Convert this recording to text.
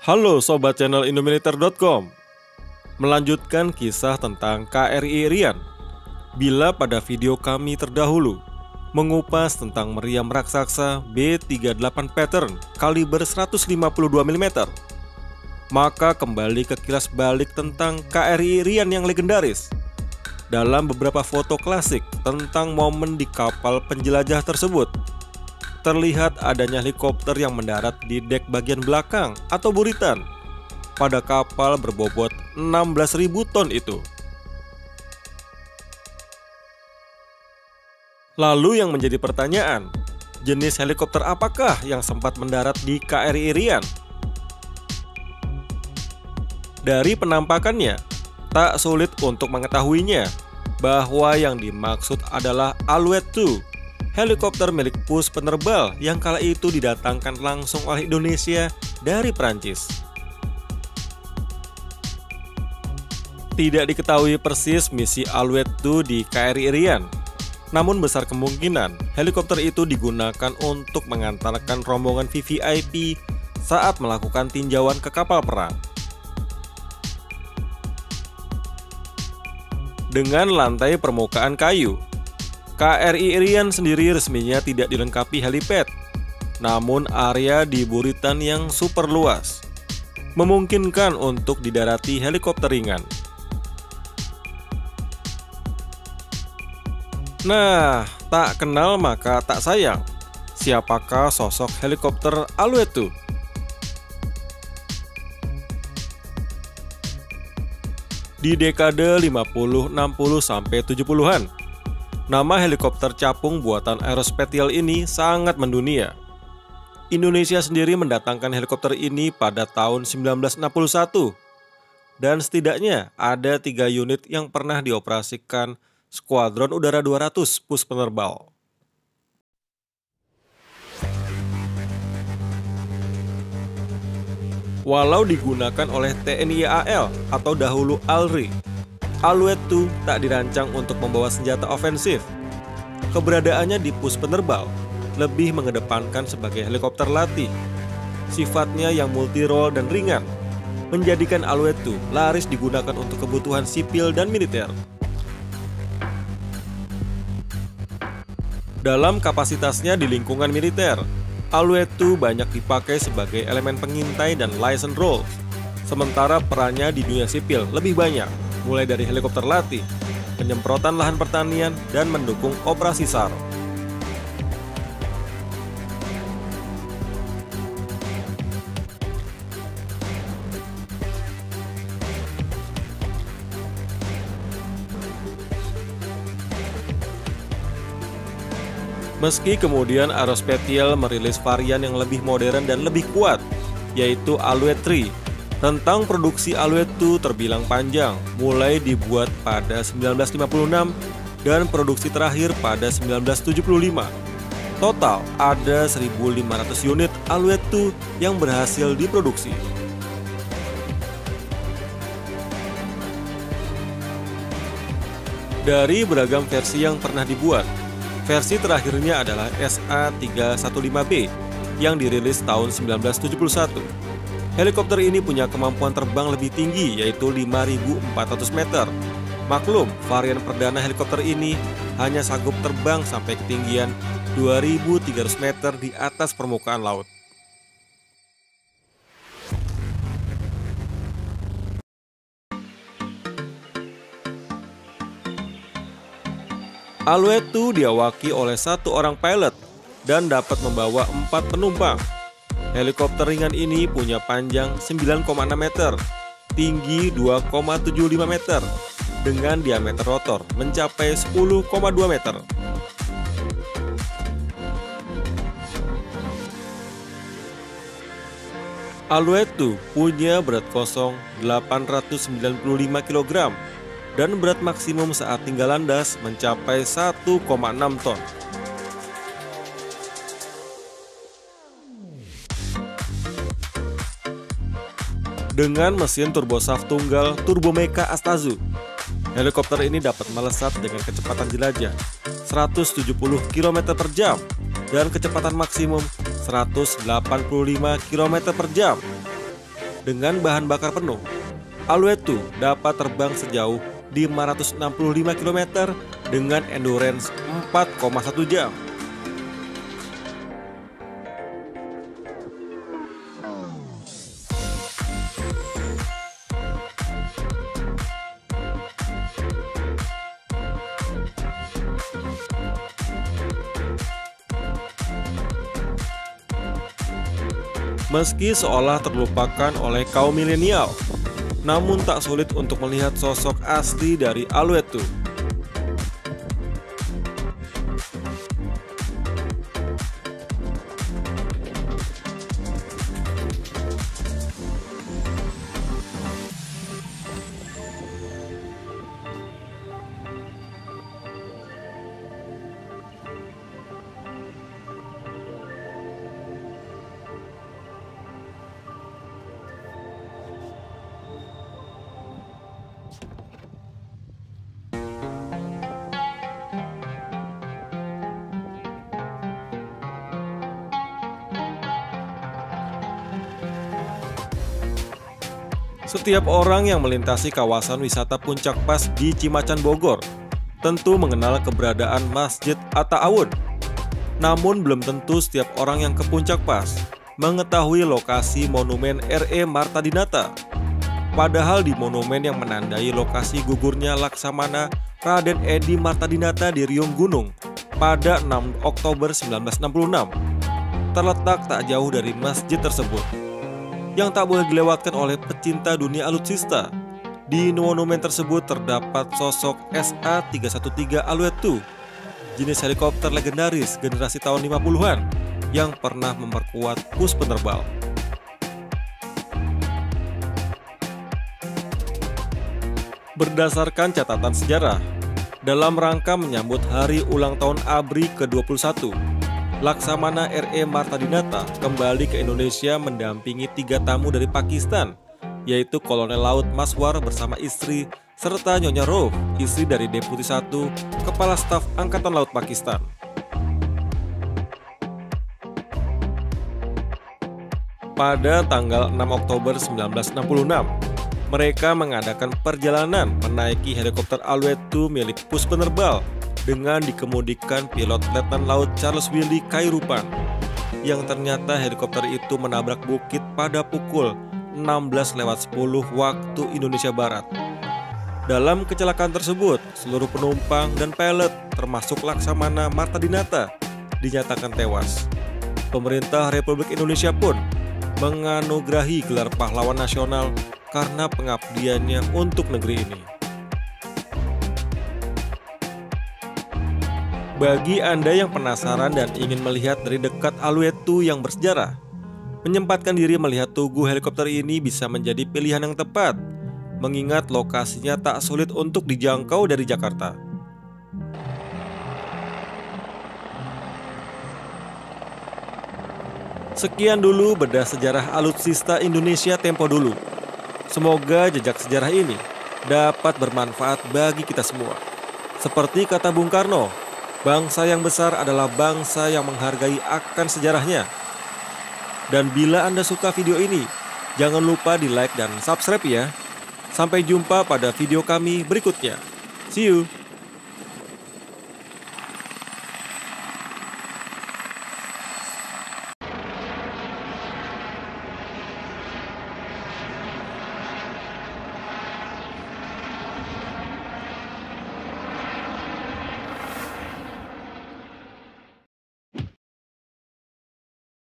Halo Sobat Channel Indomiliter.com. Melanjutkan kisah tentang KRI Rian. Bila pada video kami terdahulu mengupas tentang meriam raksasa B38 pattern kaliber 152 mm, maka kembali ke kilas balik tentang KRI Rian yang legendaris. Dalam beberapa foto klasik tentang momen di kapal penjelajah tersebut, terlihat adanya helikopter yang mendarat di dek bagian belakang atau buritan pada kapal berbobot 16.000 ton itu. Lalu yang menjadi pertanyaan, jenis helikopter apakah yang sempat mendarat di KRI Rian? Dari penampakannya, tak sulit untuk mengetahuinya bahwa yang dimaksud adalah Alouette II, helikopter milik Pus Penerbal yang kala itu didatangkan langsung oleh Indonesia dari Prancis. Tidak diketahui persis misi Alouette II di KRI Rian, namun besar kemungkinan helikopter itu digunakan untuk mengantarkan rombongan VVIP saat melakukan tinjauan ke kapal perang. Dengan lantai permukaan kayu, KRI Rian sendiri resminya tidak dilengkapi helipad, namun area di buritan yang super luas memungkinkan untuk didarati helikopter ringan. Nah, tak kenal maka tak sayang. Siapakah sosok helikopter Alouette II? Di dekade 50, 60, sampai 70-an, nama helikopter capung buatan Aerospatiale ini sangat mendunia. Indonesia sendiri mendatangkan helikopter ini pada tahun 1961, dan setidaknya ada 3 unit yang pernah dioperasikan Skuadron Udara 200 Pus Penerbal. Walau digunakan oleh TNI AL atau dahulu ALRI, Alouette II tak dirancang untuk membawa senjata ofensif. Keberadaannya di Pus Penerbal lebih mengedepankan sebagai helikopter latih. Sifatnya yang multi-role dan ringan menjadikan Alouette II laris digunakan untuk kebutuhan sipil dan militer. Dalam kapasitasnya di lingkungan militer, Alouette II banyak dipakai sebagai elemen pengintai dan liaison role, sementara perannya di dunia sipil lebih banyak, mulai dari helikopter latih, penyemprotan lahan pertanian, dan mendukung operasi SAR. Meski kemudian Aerospatiale merilis varian yang lebih modern dan lebih kuat, yaitu Alouette III, rentang produksi Alouette II terbilang panjang, mulai dibuat pada 1956 dan produksi terakhir pada 1975. Total ada 1.500 unit Alouette II yang berhasil diproduksi. Dari beragam versi yang pernah dibuat, versi terakhirnya adalah SA-315B yang dirilis tahun 1971. Helikopter ini punya kemampuan terbang lebih tinggi, yaitu 5.400 meter. Maklum, varian perdana helikopter ini hanya sanggup terbang sampai ketinggian 2.300 meter di atas permukaan laut. Alouette II diawaki oleh 1 orang pilot dan dapat membawa 4 penumpang. Helikopter ringan ini punya panjang 9,6 meter, tinggi 2,75 meter, dengan diameter rotor mencapai 10,2 meter. Alouette II punya berat kosong 895 kg dan berat maksimum saat tinggal landas mencapai 1,6 ton. Dengan mesin turboshaft tunggal Turbomeca Astazu, helikopter ini dapat melesat dengan kecepatan jelajah 170 km per jam dan kecepatan maksimum 185 km per jam. Dengan bahan bakar penuh, Alouette 2 dapat terbang sejauh 565 km dengan endurance 4,1 jam. Meski seolah terlupakan oleh kaum milenial, namun tak sulit untuk melihat sosok asli dari Alouette 2. Setiap orang yang melintasi kawasan wisata Puncak Pas di Cimacan, Bogor tentu mengenal keberadaan Masjid Atta-Awun. Namun belum tentu setiap orang yang ke Puncak Pas mengetahui lokasi Monumen R.E. Marta Dinata. Padahal di monumen yang menandai lokasi gugurnya Laksamana Raden Edi Marta Dinata di Riung Gunung pada 6 Oktober 1966 terletak tak jauh dari masjid tersebut, yang tak boleh dilewatkan oleh pecinta dunia alutsista. Di monumen tersebut terdapat sosok SA-313 Alouette 2, jenis helikopter legendaris generasi tahun 50-an yang pernah memperkuat pus penerbal. Berdasarkan catatan sejarah, dalam rangka menyambut hari ulang tahun ABRI ke-21, Laksamana R.E. Marta Dinata kembali ke Indonesia mendampingi 3 tamu dari Pakistan, yaitu Kolonel Laut Maswar bersama istri, serta Nyonya Rauf, istri dari Deputi 1 Kepala Staf Angkatan Laut Pakistan. Pada tanggal 6 Oktober 1966, mereka mengadakan perjalanan menaiki helikopter Alouette 2 milik pus penerbal dengan dikemudikan pilot Letnan Laut Charles Willy Khairupan, yang ternyata helikopter itu menabrak bukit pada pukul 16:10 waktu Indonesia Barat. Dalam kecelakaan tersebut, seluruh penumpang dan pilot termasuk Laksamana Marta Dinata dinyatakan tewas. Pemerintah Republik Indonesia pun menganugerahi gelar pahlawan nasional karena pengabdiannya untuk negeri ini. Bagi Anda yang penasaran dan ingin melihat dari dekat Alouette 2 yang bersejarah, menyempatkan diri melihat tugu helikopter ini bisa menjadi pilihan yang tepat, mengingat lokasinya tak sulit untuk dijangkau dari Jakarta. Sekian dulu bedah sejarah alutsista Indonesia tempo dulu. Semoga jejak sejarah ini dapat bermanfaat bagi kita semua. Seperti kata Bung Karno, bangsa yang besar adalah bangsa yang menghargai akan sejarahnya. Dan bila Anda suka video ini, jangan lupa di like dan subscribe ya. Sampai jumpa pada video kami berikutnya. See you!